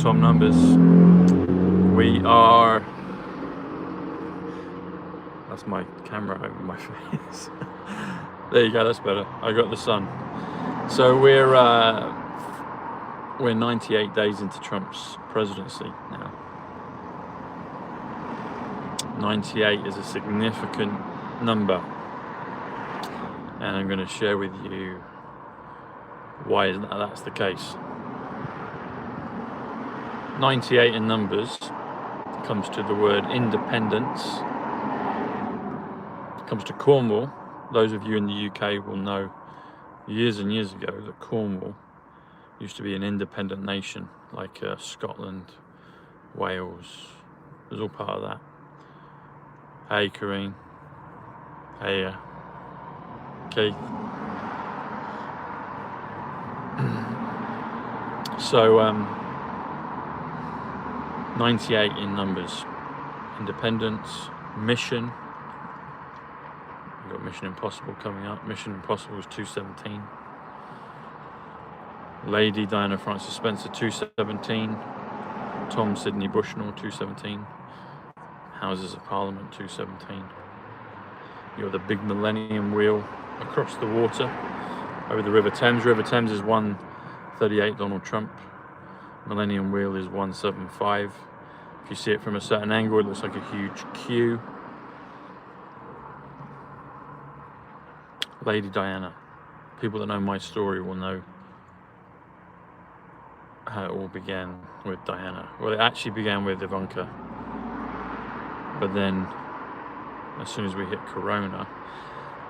Tom Numbers. We are... That's my camera over my face. There you go, that's better. I got the sun. So we're 98 days into Trump's presidency now. 98 is a significant number, and I'm going to share with you why that's the case. 98 in numbers comes to the word independence. It comes to Cornwall. Those of you in the UK will know years and years ago that Cornwall used to be an independent nation, like Scotland, Wales. It was all part of that. Hey, Kareen. Hey, Keith. So, 98 in numbers. Independence, mission. We've got Mission Impossible coming up. Mission Impossible is 217. Lady Diana Francis Spencer, 217. Tom Sidney Bushnell, 217. Houses of Parliament, 217. You've got the big Millennium Wheel across the water over the River Thames. River Thames is 138, Donald Trump. Millennium Wheel is 175. If you see it from a certain angle, it looks like a huge Q. Lady Diana. People that know my story will know how it all began with Diana. Well, it actually began with Ivanka. But then, as soon as we hit Corona,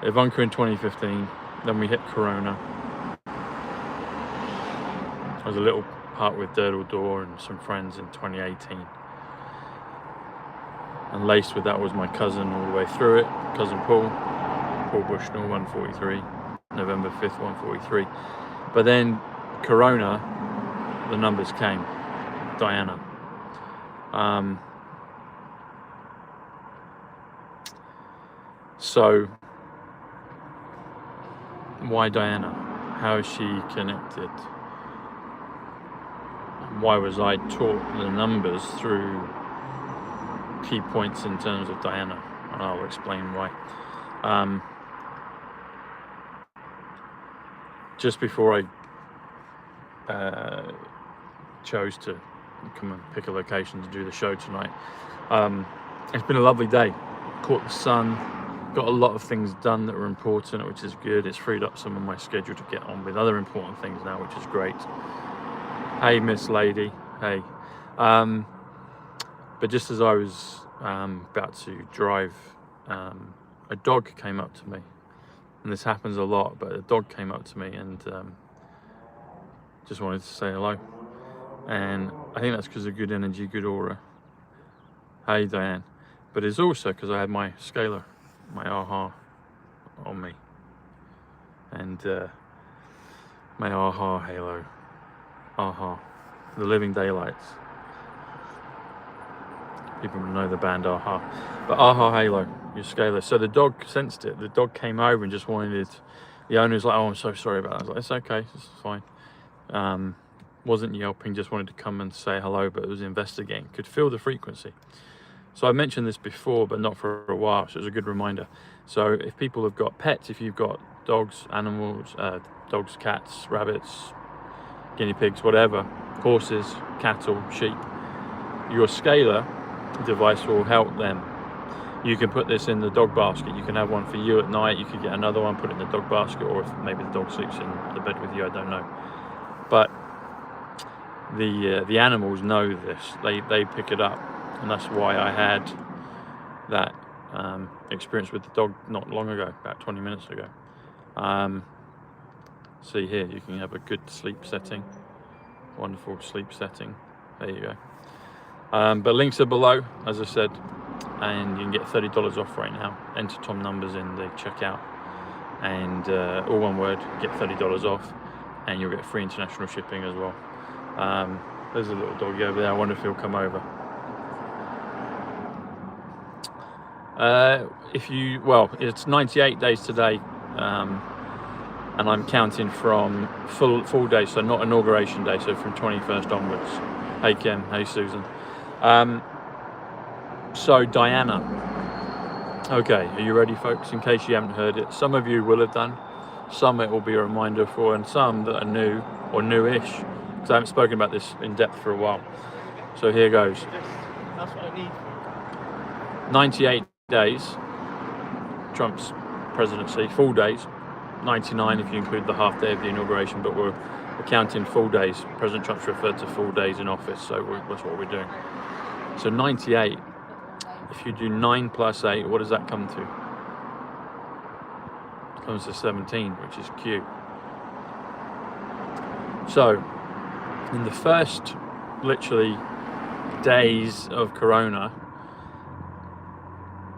Ivanka in 2015, then we hit Corona. I was a little part with Durdle Door and some friends in 2018. And laced with that was my cousin all the way through it, cousin Paul Bushnell, 143, November 5th, 143. But then Corona, the numbers came, Diana. So, why Diana? How is she connected? Why was I taught the numbers through key points in terms of Diana? And I'll explain why. Just before I chose to come and pick a location to do the show tonight, it's been a lovely day. Caught the sun. Got a lot of things done that were important, which is good. It's freed up some of my schedule to get on with other important things now, which is great. Hey, Miss Lady. Hey. But just as I was about to drive, a dog came up to me. And this happens a lot, but a dog came up to me and just wanted to say hello. And I think that's because of good energy, good aura. Hey, Diane. But it's also because I had my Scalar, my AHA on me, and my AHA halo, AHA, the Living Daylights. People know the band AHA, but AHA halo, your Scalar. So the dog sensed it. The dog came over and just wanted. The owner was like, "Oh, I'm so sorry about that." I was like, "It's okay, it's fine." Wasn't yelping, just wanted to come and say hello, but it was investigating. Could feel the frequency. So I mentioned this before, but not for a while, so it was a good reminder. So if people have got pets, if you've got dogs, animals, dogs, cats, rabbits, guinea pigs, whatever, horses, cattle, sheep, your Scalar device will help them. You can put this in the dog basket. You can have one for you at night. You could get another one, put it in the dog basket, or if maybe the dog sleeps in the bed with you, I don't know. But the animals know this. They pick it up. And that's why I had that experience with the dog not long ago, about 20 minutes ago. See here, you can have a good sleep setting, wonderful sleep setting. There you go. But links are below, as I said, and you can get $30 off right now. Enter Tom Numbers in the checkout, and all one word, get $30 off, and you'll get free international shipping as well. There's a little doggy over there. I wonder if he'll come over. It's 98 days today, and I'm counting from full day, so not inauguration day, so from 21st onwards. Hey Kim, hey Susan. So Diana. Okay, are you ready, folks? In case you haven't heard it, some of you will have done, some it will be a reminder for, and some that are new or newish, because I haven't spoken about this in depth for a while. So here goes. That's what I need. 98 days, Trump's presidency, full days. 99 if you include the half day of the inauguration, but we're counting full days. President Trump's referred to full days in office, so that's what we're doing. So 98. If you do 9 plus 8, what does that come to? It comes to 17, which is cute. So, in the first, literally, days of Corona,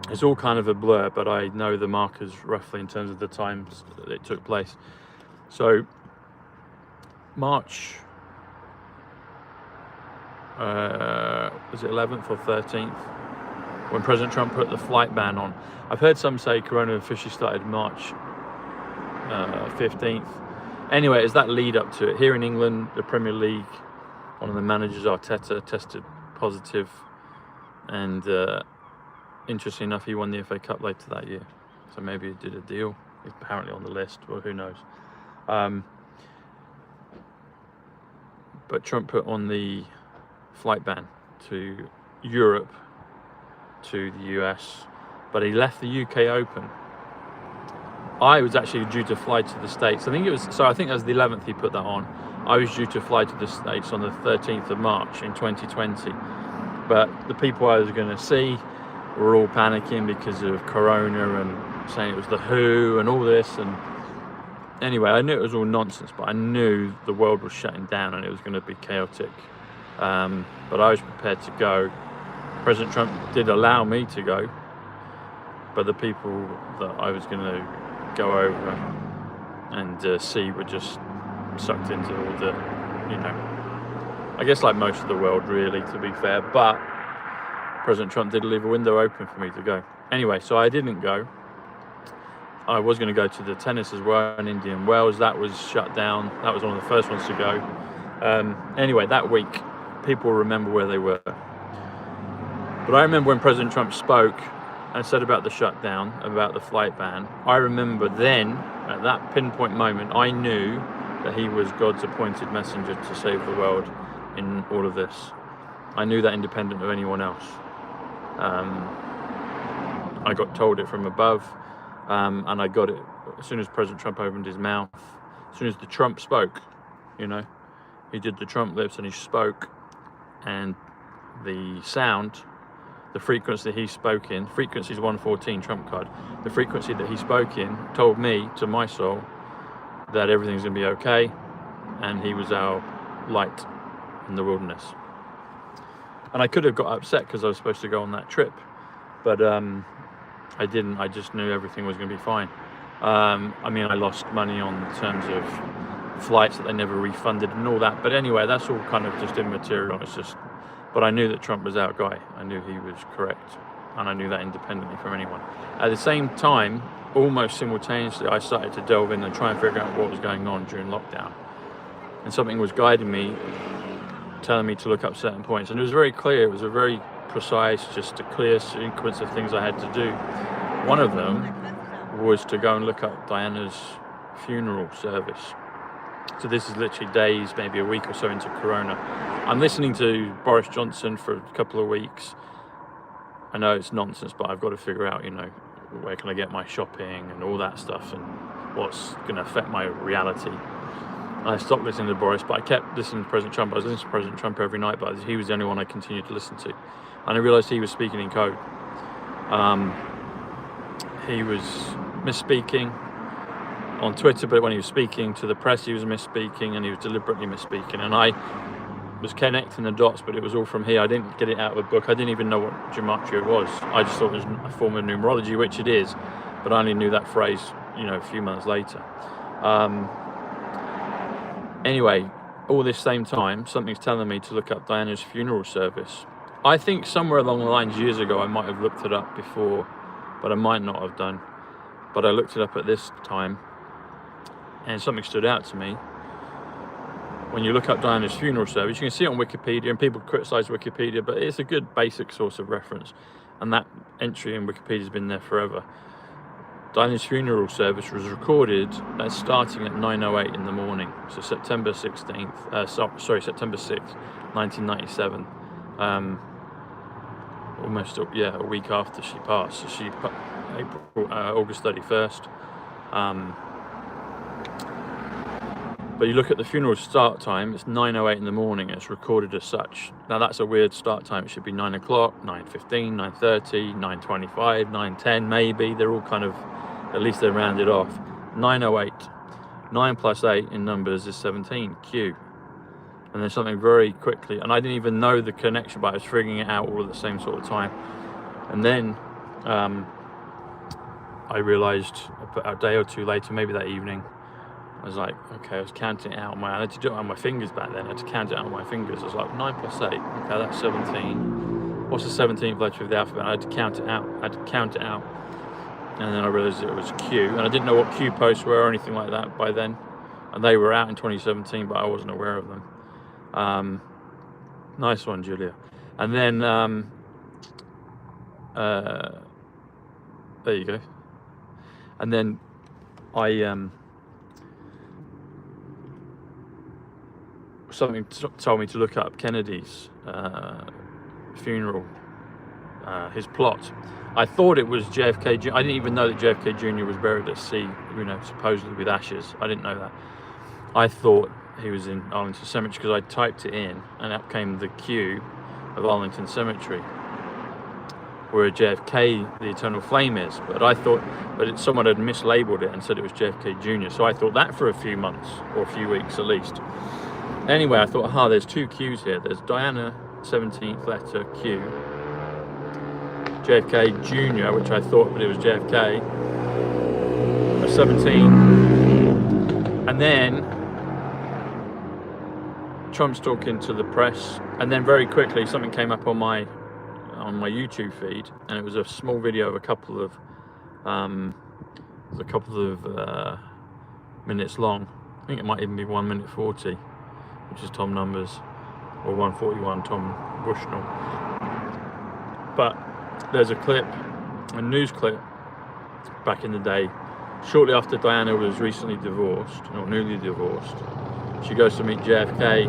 it's all kind of a blur, but I know the markers roughly in terms of the times that it took place. So, March, was it 11th or 13th? When President Trump put the flight ban on. I've heard some say Corona officially started March 15th. Anyway, it's that lead up to it. Here in England, the Premier League, one of the managers, Arteta, tested positive. And interestingly enough, he won the FA Cup later that year. So maybe he did a deal. He's apparently on the list, well, who knows. But Trump put on the flight ban to Europe, to the US, but he left the UK open. I was actually due to fly to the States. I think that was the 11th he put that on. I was due to fly to the States on the 13th of March in 2020. But the people I was going to see were all panicking because of Corona and saying it was the WHO and all this. And anyway, I knew it was all nonsense, but I knew the world was shutting down and it was going to be chaotic. But I was prepared to go. President Trump did allow me to go, but the people that I was going to go over and see were just sucked into all the, I guess like most of the world really, to be fair, but President Trump did leave a window open for me to go. Anyway, so I didn't go. I was going to go to the tennis as well in Indian Wells. That was shut down. That was one of the first ones to go. Anyway, that week, people remember where they were. But I remember when President Trump spoke and said about the shutdown, about the flight ban, I remember then, at that pinpoint moment, I knew that he was God's appointed messenger to save the world in all of this. I knew that independent of anyone else. I got told it from above, and I got it as soon as President Trump opened his mouth, as soon as the Trump spoke, he did the Trump lips and he spoke, and the sound, the frequency he spoke in, frequency is 114, Trump card, the frequency that he spoke in told me, to my soul, that everything's going to be okay, and he was our light in the wilderness. And I could have got upset because I was supposed to go on that trip, but I didn't. I just knew everything was going to be fine. I lost money on terms of flights that they never refunded and all that, but anyway, that's all kind of just immaterial. But I knew that Trump was our guy. I knew he was correct, and I knew that independently from anyone. At the same time, almost simultaneously, I started to delve in and try and figure out what was going on during lockdown. And something was guiding me, telling me to look up certain points. And it was very clear, it was a very precise, just a clear sequence of things I had to do. One of them was to go and look up Diana's funeral service. So this is literally days, maybe a week or so into Corona. I'm listening to Boris Johnson for a couple of weeks. I know it's nonsense, but I've got to figure out, where can I get my shopping and all that stuff, and what's going to affect my reality. And I stopped listening to Boris, but I kept listening to President Trump. I was listening to President Trump every night, but he was the only one I continued to listen to. And I realized he was speaking in code. He was misspeaking on Twitter, but when he was speaking to the press, he was misspeaking, and he was deliberately misspeaking. And I was connecting the dots, but it was all from here. I didn't get it out of a book. I didn't even know what Gematria was. I just thought it was a form of numerology, which it is, but I only knew that phrase, a few months later. Anyway, all this same time, something's telling me to look up Diana's funeral service. I think somewhere along the lines years ago, I might have looked it up before, but I might not have done. But I looked it up at this time, and something stood out to me. when you look up Diana's funeral service, you can see it on Wikipedia, and people criticise Wikipedia, but it's a good basic source of reference, and that entry in Wikipedia has been there forever. Diana's funeral service was recorded starting at 9:08 in the morning, so September 16th, September 6th, 1997. Almost, a week after she passed. So August 31st. But you look at the funeral start time, it's 9:08 in the morning, and it's recorded as such. Now that's a weird start time. It should be 9 o'clock, 9:15, 9:30, 9:25, 9:10 maybe. They're all kind of, at least they're rounded off. 9:08. 9 plus 8 in numbers is 17, Q. And then something very quickly, and I didn't even know the connection, but I was figuring it out all at the same sort of time. And then I realized a day or two later, maybe that evening, I was like, okay, I was counting it out. I had to do it on my fingers back then. I had to count it out on my fingers. I was like, 9 plus 8, okay, that's 17. What's the 17th letter of the alphabet? I had to count it out. And then I realized it was Q. And I didn't know what Q posts were or anything like that by then. And they were out in 2017, but I wasn't aware of them. Nice one, Julia. And then there you go. And then I something told me to look up Kennedy's funeral, his plot. I thought it was JFK Jr. I didn't even know that JFK Jr. was buried at sea, supposedly with ashes. I didn't know that. I thought he was in Arlington Cemetery because I typed it in, and up came the Q of Arlington Cemetery, where JFK, the Eternal Flame, is. But I thought, someone had mislabeled it and said it was JFK Jr. So I thought that for a few months or a few weeks at least. Anyway, I thought, there's two Qs here. There's Diana, 17th letter Q, JFK Jr., which I thought, but it was JFK, 17, and then Trump's talking to the press, and then very quickly something came up on my YouTube feed, and it was a small video of a couple of minutes long. I think it might even be 1 minute 40, which is Tom Numbers, or 1:41 Tom Bushnell. But there's a clip, a news clip back in the day, shortly after Diana was recently divorced, or newly divorced. She goes to meet JFK.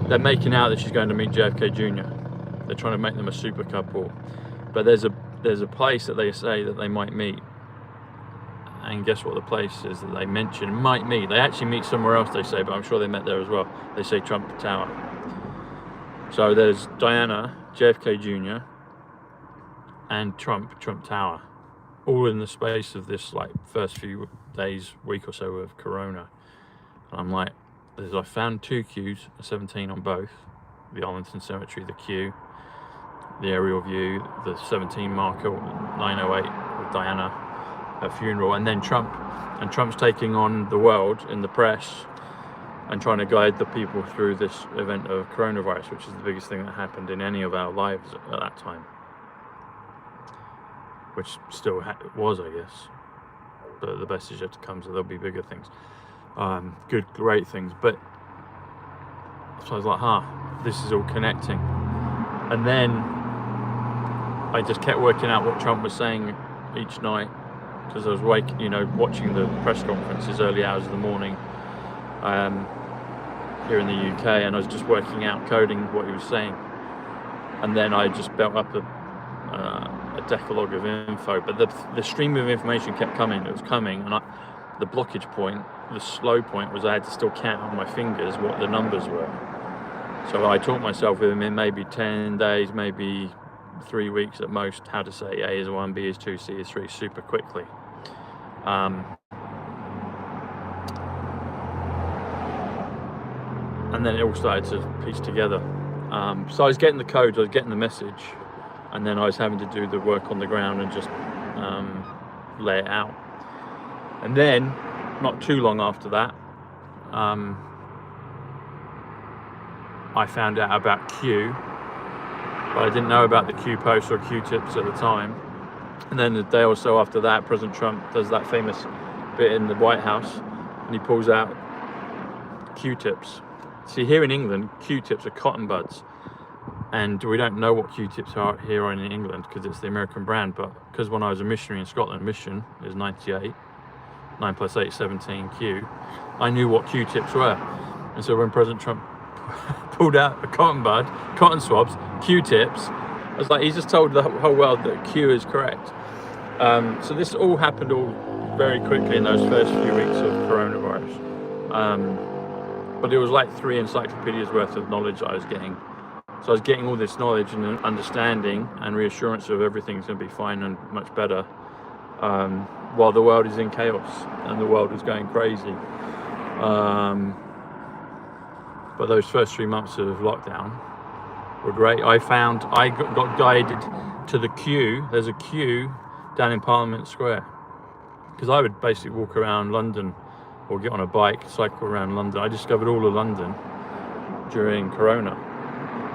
They're making out that she's going to meet JFK Jr. They're trying to make them a super couple. But there's a place that they say that they might meet. And guess what the place is that they mention might meet? They actually meet somewhere else, they say, but I'm sure they met there as well. They say Trump Tower. So there's Diana, JFK Jr., and Trump Tower, all in the space of this first few days, week or so of Corona. And I'm like, I found two Qs, a 17 on both, the Arlington Cemetery, the Q, the aerial view, the 17 marker, 9:08 with Diana, her funeral, and then Trump. And Trump's taking on the world in the press and trying to guide the people through this event of coronavirus, which is the biggest thing that happened in any of our lives at that time. Which still was, I guess. But the best is yet to come, so there'll be bigger things. Great things. But so I was like, this is all connecting. And then I just kept working out what Trump was saying each night, because I was watching the press conferences early hours of the morning here in the UK, and I was just working out, coding what he was saying. And then I just built up a decalogue of info, but the stream of information kept coming. It was coming, and the blockage point, the slow point, was I had to still count on my fingers what the numbers were. So I taught myself within maybe 10 days, maybe 3 weeks at most, how to say A is 1, B is 2, C is 3 super quickly. And then it all started to piece together. So I was getting the codes, I was getting the message, and then I was having to do the work on the ground and just lay it out. And then, not too long after that, I found out about Q, but I didn't know about the Q posts or Q tips at the time. And then a day or so after that, President Trump does that famous bit in the White House and he pulls out Q-tips. See, here in England, Q-tips are cotton buds, and we don't know what Q-tips are here in England because it's the American brand, but because when I was a missionary in Scotland, mission is 98, 9 plus 8, 17 Q, I knew what Q-tips were. And so when President Trump pulled out a cotton bud, cotton swabs, Q-tips, I was like, he's just told the whole world that Q is correct. So this all happened all very quickly in those first few weeks of coronavirus. But it was like 3 encyclopedias worth of knowledge that I was getting. So I was getting all this knowledge and understanding and reassurance of everything's going to be fine and much better, while the world is in chaos and the world is going crazy. But those first 3 months of lockdown were great. I got guided to the queue. There's a queue down in Parliament Square, because I would basically walk around London or get on a bike, cycle around London. I discovered all of London during Corona.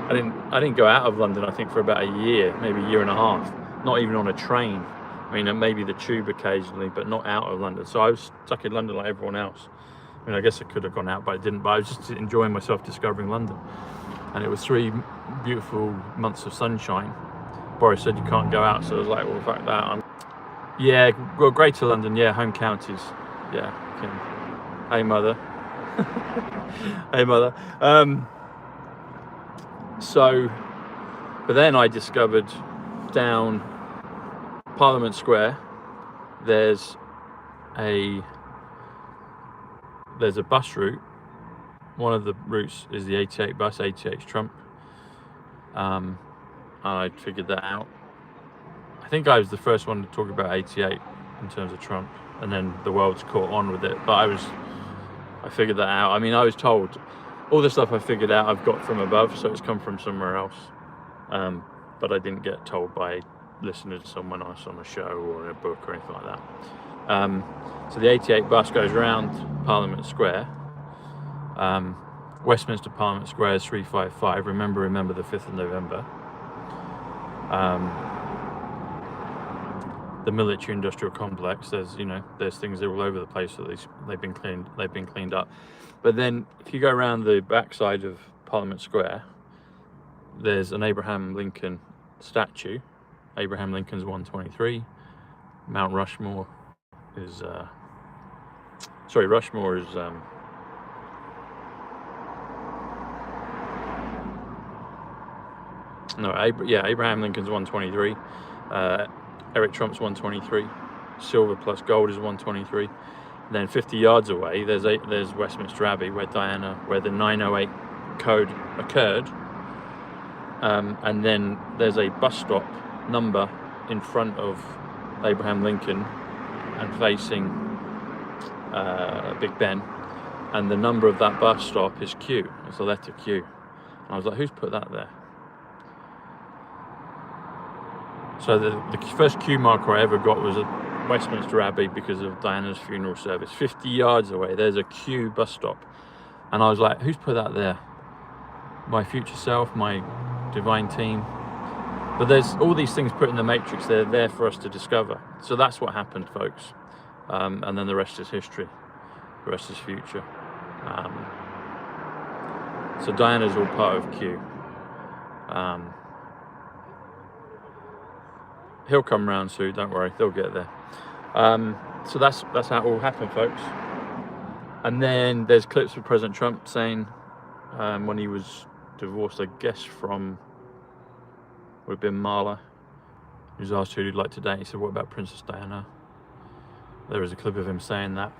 I didn't go out of London, I think, for about a year, maybe a year and a half, not even on a train. I mean, maybe the tube occasionally, but not out of London. So I was stuck in London like everyone else. I mean, I guess I could have gone out, but I didn't. But I was just enjoying myself discovering London. And it was 3 beautiful months of sunshine. Boris said you can't go out, so I was like, well, fuck that. Yeah, well, Greater London, yeah, home counties. Yeah. Hey, mother. Hey, mother. But then I discovered down Parliament Square, there's a bus route. One of the routes is the 88 bus, 88 Trump. I figured that out. I think I was the first one to talk about 88 in terms of Trump, and then the world's caught on with it. But I figured that out. I mean, I was told all the stuff I figured out I've got from above, so it's come from somewhere else. But I didn't get told by listening to someone else on a show or in a book or anything like that. So the 88 bus goes around Parliament Square. Westminster Parliament Square is 355. Remember the 5th of November. The military industrial complex, there's things all over the place, so they've been cleaned up. But then if you go around the backside of Parliament Square, there's an Abraham Lincoln statue. Abraham Lincoln's 123. Mount Rushmore is Rushmore is Abraham Lincoln's 123. Eric Trump's 123. Silver plus gold is 123. And then 50 yards away, there's Westminster Abbey, where the 908 code occurred. And then there's a bus stop number in front of Abraham Lincoln and facing Big Ben. And the number of that bus stop is Q. It's the letter Q. And I was like, who's put that there? So the first Q marker I ever got was at Westminster Abbey because of Diana's funeral service. 50 yards away, there's a Q bus stop. And I was like, who's put that there? My future self, my divine team. But there's all these things put in the matrix. They're there for us to discover. So that's what happened, folks. And then the rest is history. The rest is future. So Diana's all part of Q. He'll come round soon, don't worry, they'll get there. So that's how it all happened, folks. And then there's clips of President Trump saying when he was divorced, I guess would have been Marla. He was asked who he'd like to date. He said, what about Princess Diana? There was a clip of him saying that.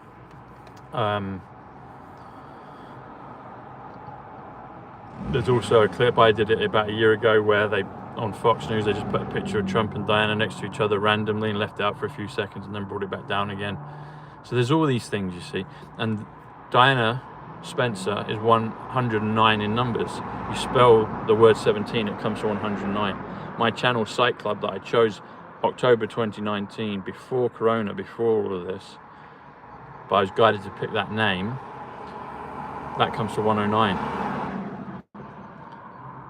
There's also a clip, I did it about a year ago, where on Fox News, they just put a picture of Trump and Diana next to each other randomly and left it out for a few seconds and then brought it back down again. So there's all these things, you see. And Diana Spencer is 109 in numbers. You spell the word 17, it comes to 109. My channel, PSYCH CLUB, that I chose October 2019, before Corona, before all of this, but I was guided to pick that name, that comes to 109.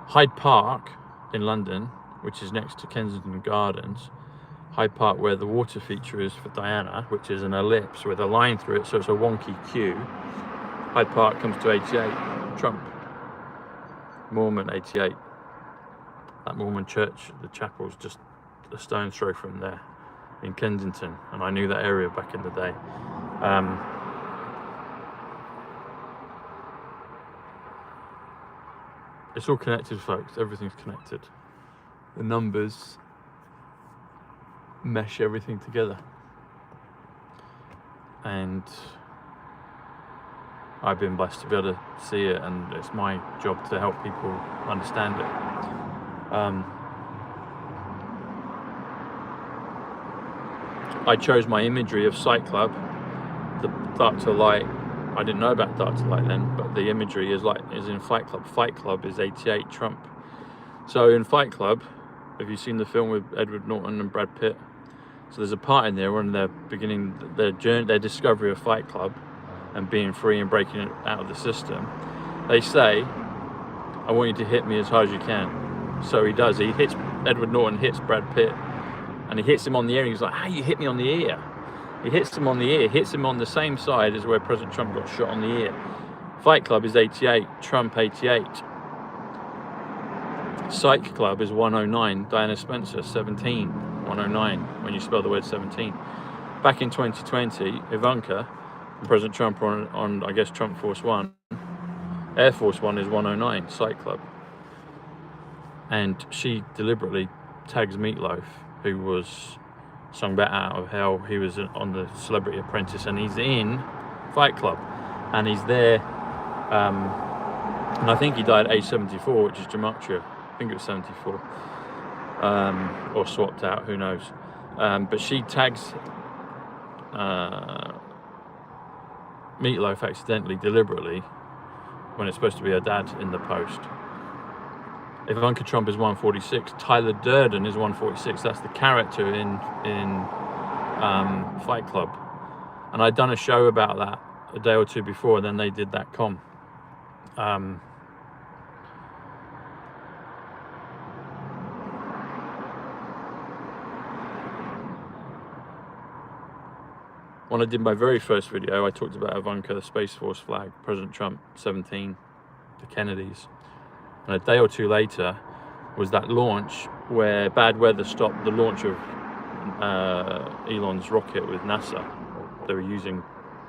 Hyde Park in London, which is next to Kensington Gardens, Hyde Park, where the water feature is for Diana, which is an ellipse with a line through it, so it's a wonky Q. Hyde Park comes to 88, Trump. Mormon 88. That Mormon church, the chapel's just a stone's throw from there in Kensington, and I knew that area back in the day. It's all connected, folks. Everything's connected. The numbers mesh everything together, and I've been blessed to be able to see it, and it's my job to help people understand it. I chose my imagery of PSYCH CLUB, the dark to light. I didn't know about dark to light then, but the imagery is in Fight Club. Fight Club is 88 Trump. So in Fight Club, have you seen the film with Edward Norton and Brad Pitt? So there's a part in there when they're beginning their journey, their discovery of Fight Club and being free and breaking it out of the system. They say, I want you to hit me as hard as you can. So he does. He hits, Edward Norton hits Brad Pitt, and he hits him on the ear, and he's like, how you hit me on the ear? He hits him on the ear, hits him on the same side as where President Trump got shot on the ear. Fight Club is 88, Trump 88. PSYCH CLUB is 109, Diana Spencer 17, 109, when you spell the word 17. Back in 2020, Ivanka and President Trump are on I guess, Trump Force One. Air Force One is 109, PSYCH CLUB. And she deliberately tags Meatloaf, who was sung back out of hell. He was on the Celebrity Apprentice, and he's in Fight Club, and he's there, and I think he died at age 74, which is Gematria. I think it was 74, or swapped out, who knows. But she tags Meatloaf accidentally, deliberately, when it's supposed to be her dad in the post. Ivanka Trump is 146. Tyler Durden is 146. That's the character in Fight Club. And I'd done a show about that a day or two before, and then they did that com. When I did my very first video, I talked about Ivanka, the Space Force flag, President Trump, 17, the Kennedys. And a day or two later was that launch where bad weather stopped the launch of Elon's rocket with NASA. They were using,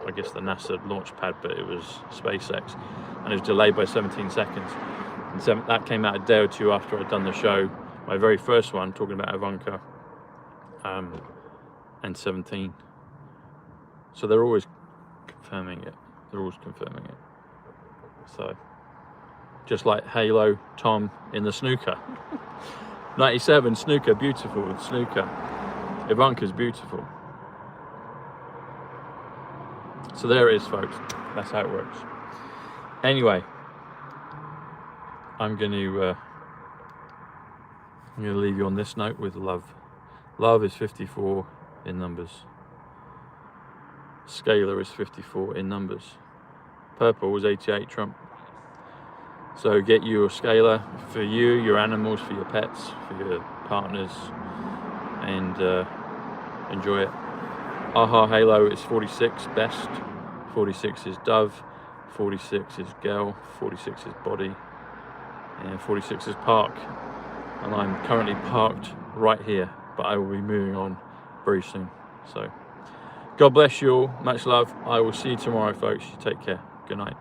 I guess, the NASA launch pad, but it was SpaceX, and it was delayed by 17 seconds. And so that came out a day or two after I'd done the show, my very first one, talking about Ivanka, and 17. So they're always confirming it. They're always confirming it. So, just like Halo, Tom in the snooker. 97, snooker, beautiful, snooker. Ivanka's beautiful. So there it is, folks. That's how it works. Anyway, I'm going to leave you on this note with love. Love is 54 in numbers. Scalar is 54 in numbers. Purple was 88 Trump. So get your scalar for you, your animals, for your pets, for your partners, and enjoy it. Aha Halo is 46 best, 46 is dove, 46 is girl, 46 is body, and 46 is park. And I'm currently parked right here, but I will be moving on very soon. So God bless you all, much love. I will see you tomorrow, folks. You take care. Good night.